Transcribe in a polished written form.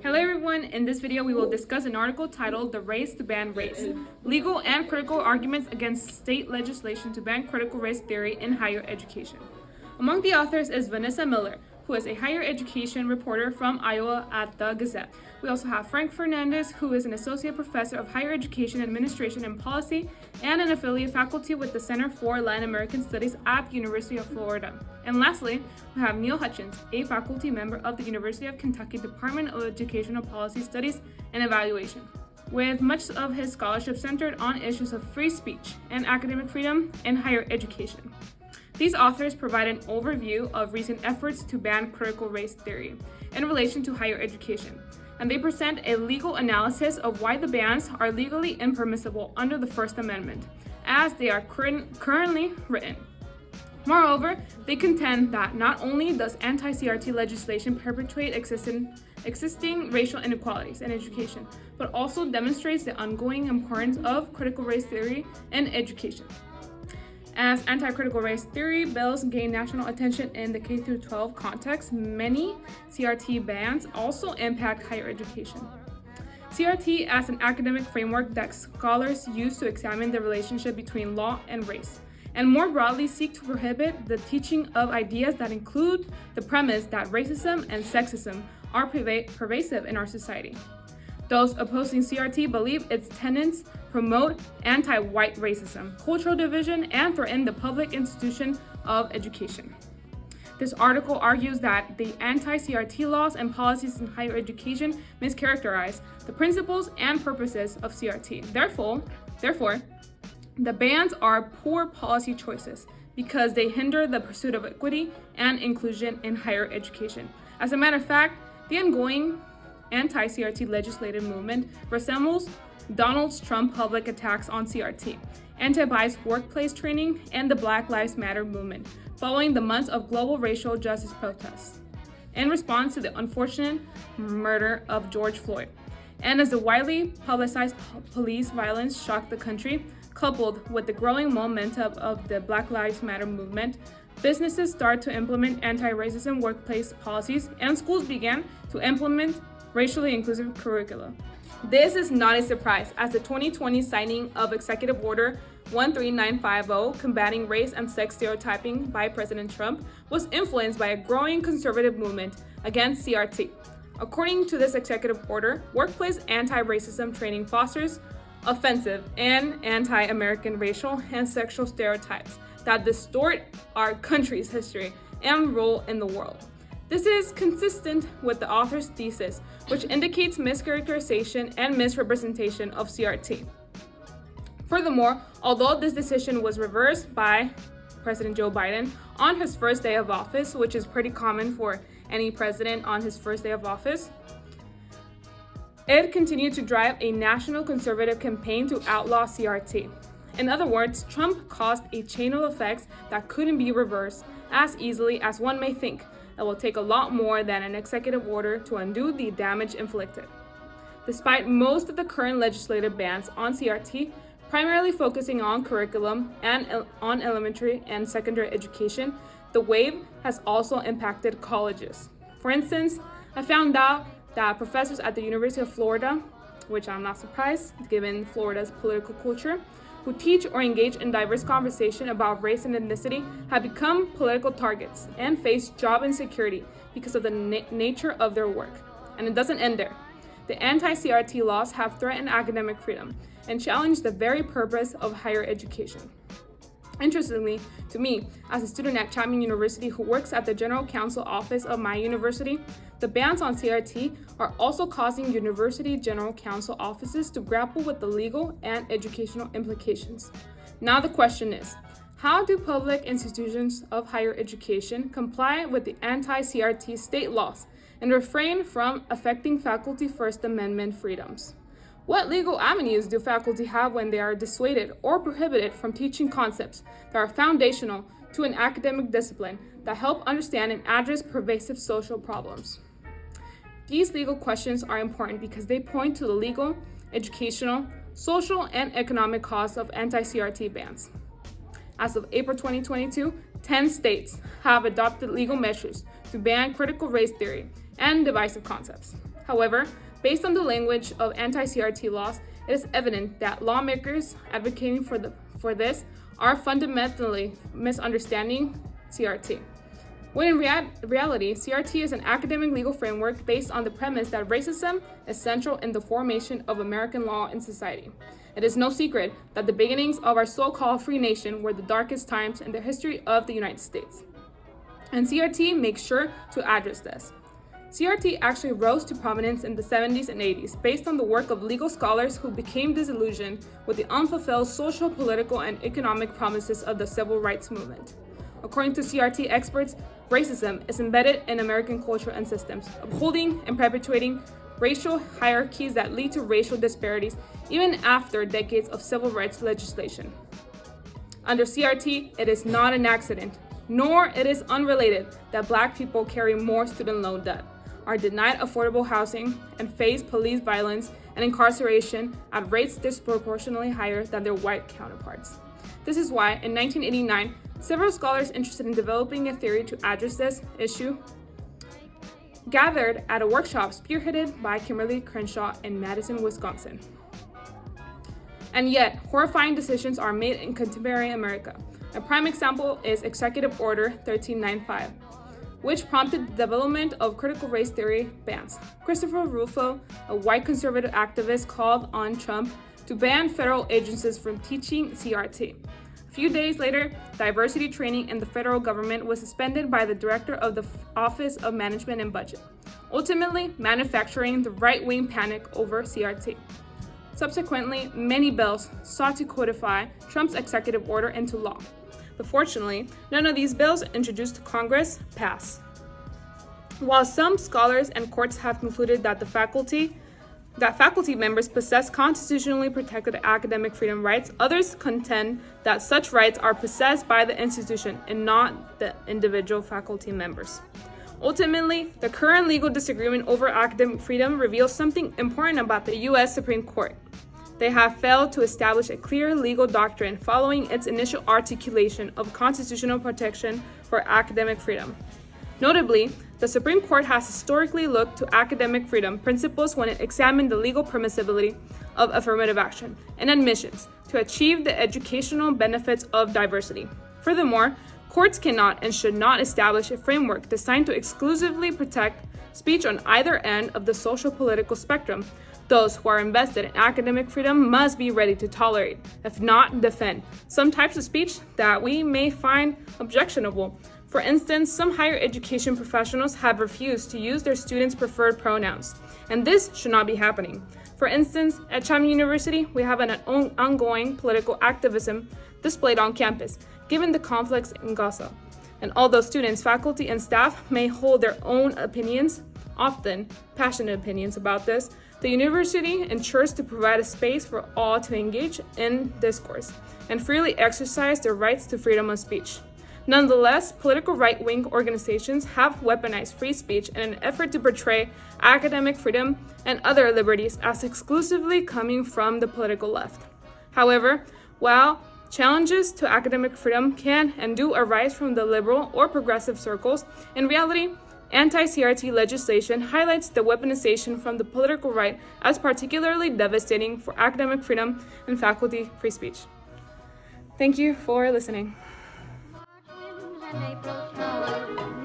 Hello everyone, in this video we will discuss an article titled "The Race to Ban Race: Legal and Critical Arguments Against State Legislation to Ban Critical Race Theory in Higher Education." Among the authors is Vanessa Miller, who is a higher education reporter from Iowa at the Gazette. We also have Fernandez, who is an associate professor of higher education administration and policy and an affiliate faculty with the Center for Latin American Studies at the University of Florida. And lastly, we have Neal Hutchens, a faculty member of the University of Kentucky Department of Educational Policy Studies and Evaluation, with much of his scholarship centered on issues of free speech and academic freedom in higher education. These authors provide an overview of recent efforts to ban critical race theory in relation to higher education, and they present a legal analysis of why the bans are legally impermissible under the First Amendment, as they are currently written. Moreover, they contend that not only does anti-CRT legislation perpetuate existing racial inequalities in education, but also demonstrates the ongoing importance of critical race theory in education. As anti-critical race theory bills gain national attention in the K-12 context, many CRT bans also impact higher education. CRT as an academic framework that scholars use to examine the relationship between law and race, and more broadly seek to prohibit the teaching of ideas that include the premise that racism and sexism are pervasive in our society. Those opposing CRT believe its tenets promote anti-white racism, cultural division, and threaten the public institution of education. This article argues that the anti-CRT laws and policies in higher education mischaracterize the principles and purposes of CRT. Therefore, the bans are poor policy choices because they hinder the pursuit of equity and inclusion in higher education. As a matter of fact, the ongoing anti-CRT legislative movement resembles Donald Trump public attacks on CRT, anti-bias workplace training, and the Black Lives Matter movement following the months of global racial justice protests in response to the unfortunate murder of George Floyd. And as the widely publicized police violence shocked the country, coupled with the growing momentum of the Black Lives Matter movement, businesses started to implement anti-racism workplace policies, and schools began to implement racially inclusive curricula. This is not a surprise, as the 2020 signing of Executive Order 13950, combating race and sex stereotyping by President Trump, was influenced by a growing conservative movement against CRT. According to this executive order, workplace anti-racism training fosters offensive and anti-American racial and sexual stereotypes that distort our country's history and role in the world. This is consistent with the author's thesis, which indicates mischaracterization and misrepresentation of CRT. Furthermore, although this decision was reversed by President Joe Biden on his first day of office, which is pretty common for any president on his first day of office, it continued to drive a national conservative campaign to outlaw CRT. In other words, Trump caused a chain of effects that couldn't be reversed as easily as one may think. It will take a lot more than an executive order to undo the damage inflicted. Despite most of the current legislative bans on CRT, primarily focusing on curriculum and on elementary and secondary education, the wave has also impacted colleges. For instance, I found out that professors at the University of Florida, which I'm not surprised given Florida's political culture, who teach or engage in diverse conversation about race and ethnicity have become political targets and face job insecurity because of the nature of their work. And it doesn't end there. The anti-CRT laws have threatened academic freedom and challenged the very purpose of higher education. Interestingly, to me, as a student at Chapman University who works at the General Counsel Office of my university, the bans on CRT are also causing university general counsel offices to grapple with the legal and educational implications. Now the question is, how do public institutions of higher education comply with the anti-CRT state laws and refrain from affecting faculty First Amendment freedoms? What legal avenues do faculty have when they are dissuaded or prohibited from teaching concepts that are foundational to an academic discipline that help understand and address pervasive social problems? These legal questions are important because they point to the legal, educational, social, and economic costs of anti-CRT bans. As of April 2022, 10 states have adopted legal measures to ban critical race theory and divisive concepts. However, based on the language of anti-CRT laws, it is evident that lawmakers advocating for this are fundamentally misunderstanding CRT. When in reality, CRT is an academic legal framework based on the premise that racism is central in the formation of American law and society. It is no secret that the beginnings of our so-called free nation were the darkest times in the history of the United States. And CRT makes sure to address this. CRT actually rose to prominence in the 70s and 80s based on the work of legal scholars who became disillusioned with the unfulfilled social, political, and economic promises of the civil rights movement. According to CRT experts, racism is embedded in American culture and systems, upholding and perpetuating racial hierarchies that lead to racial disparities even after decades of civil rights legislation. Under CRT, it is not an accident, nor it is unrelated that Black people carry more student loan debt, are denied affordable housing, and face police violence and incarceration at rates disproportionately higher than their white counterparts. This is why, in 1989, several scholars interested in developing a theory to address this issue gathered at a workshop spearheaded by Kimberly Crenshaw in Madison, Wisconsin. And yet, horrifying decisions are made in contemporary America. A prime example is Executive Order 1395, which prompted the development of critical race theory bans. Christopher Rufo, a white conservative activist, called on Trump to ban federal agencies from teaching CRT. A few days later, diversity training in the federal government was suspended by the director of the Office of Management and Budget, ultimately manufacturing the right-wing panic over CRT. Subsequently, many bills sought to codify Trump's executive order into law. But fortunately, none of these bills introduced to Congress passed. While some scholars and courts have concluded that faculty members possess constitutionally protected academic freedom rights, others contend that such rights are possessed by the institution and not the individual faculty members. Ultimately, the current legal disagreement over academic freedom reveals something important about the U.S. Supreme Court. They have failed to establish a clear legal doctrine following its initial articulation of constitutional protection for academic freedom. Notably, the Supreme Court has historically looked to academic freedom principles when it examined the legal permissibility of affirmative action and admissions to achieve the educational benefits of diversity. Furthermore, courts cannot and should not establish a framework designed to exclusively protect speech on either end of the social-political spectrum. Those who are invested in academic freedom must be ready to tolerate, if not defend, some types of speech that we may find objectionable. For instance, some higher education professionals have refused to use their students' preferred pronouns, and this should not be happening. For instance, at Chapman University, we have an ongoing political activism displayed on campus, given the conflicts in Gaza. And although students, faculty, and staff may hold their own opinions, often passionate opinions about this, the university ensures to provide a space for all to engage in discourse and freely exercise their rights to freedom of speech. Nonetheless, political right-wing organizations have weaponized free speech in an effort to portray academic freedom and other liberties as exclusively coming from the political left. However, while challenges to academic freedom can and do arise from the liberal or progressive circles, in reality, anti-CRT legislation highlights the weaponization from the political right as particularly devastating for academic freedom and faculty free speech. Thank you for listening. April shower.